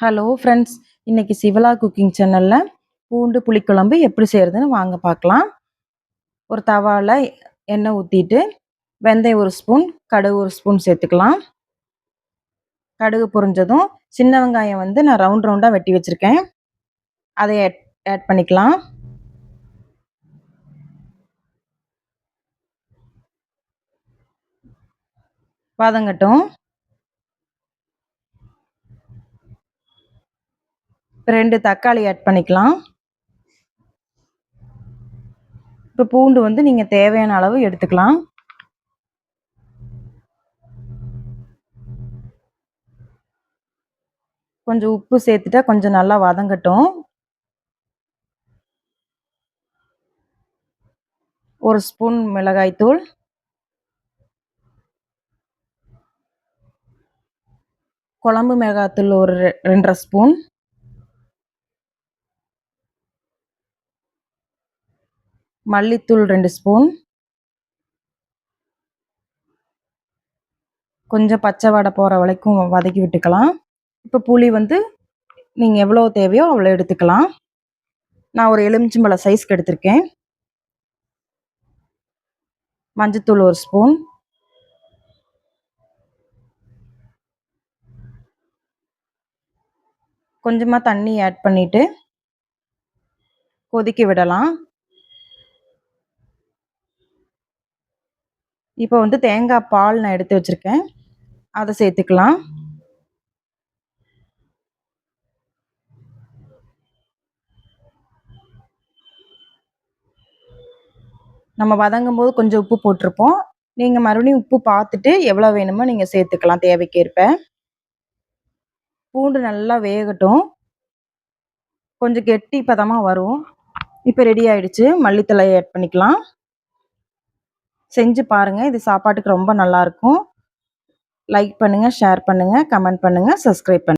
Hello friends, இன்னைக்கு சிவலா cooking சேனல்ல பூண்டு புளிக்குழம்பு எப்படி செய்கிறதுன்னு வாங்க பார்க்கலாம். ஒரு தவாவில் எண்ணெய் ஊற்றிட்டு வெந்தயம் 1 ஸ்பூன், கடுகு 1 ஸ்பூன் சேர்த்துக்கலாம். கடுகு பொரிஞ்சதும் சின்ன வெங்காயம் நான் ரவுண்ட் ரவுண்டாக வெட்டி வச்சுருக்கேன், அதை ஆட் பண்ணிக்கலாம். வதங்கட்டும். 2 தக்காளி ஆட் பண்ணிக்கலாம். இப்போ பூண்டு நீங்கள் தேவையான அளவு எடுத்துக்கலாம். கொஞ்சம் உப்பு சேர்த்துட்டா கொஞ்சம் நல்லா வதங்கட்டும். 1 ஸ்பூன் மிளகாய்த்தூள், குழம்பு மிளகாய்த்தூள் ஒரு 2.5 ஸ்பூன், மல்லித்தூள் 2 ஸ்பூன், கொஞ்சம் பச்சை வாடை போகிற வரைக்கும் வதக்கி விட்டுக்கலாம். இப்போ புளி நீங்கள் எவ்வளோ தேவையோ அவ்வளோ எடுத்துக்கலாம். நான் ஒரு எலுமிச்சம்பழம் சைஸ்க்கு எடுத்திருக்கேன். மஞ்சத்தூள் 1 ஸ்பூன், கொஞ்சமாக தண்ணி ஆட் பண்ணிவிட்டு கொதிக்க விடலாம். இப்போ தேங்காய் பால் நான் எடுத்து வச்சுருக்கேன், அதை சேர்த்துக்கலாம். நம்ம வதங்கும் போது கொஞ்சம் உப்பு போட்டிருப்போம். நீங்கள் மறுபடியும் உப்பு பார்த்துட்டு எவ்வளோ வேணுமோ நீங்கள் சேர்த்துக்கலாம் தேவைக்கேற்ப. பூண்டு நல்லா வேகட்டும், கொஞ்சம் கெட்டி பதமாக வரும். இப்போ ரெடி ஆயிடுச்சு. மல்லித்தழை ஆட் பண்ணிக்கலாம். செஞ்சு பாருங்கள், இது சாப்பாட்டுக்கு ரொம்ப நல்லாயிருக்கும். லைக் பண்ணுங்கள், ஷேர் பண்ணுங்கள், கமெண்ட் பண்ணுங்கள், சப்ஸ்கிரைப் பண்ணுங்கள்.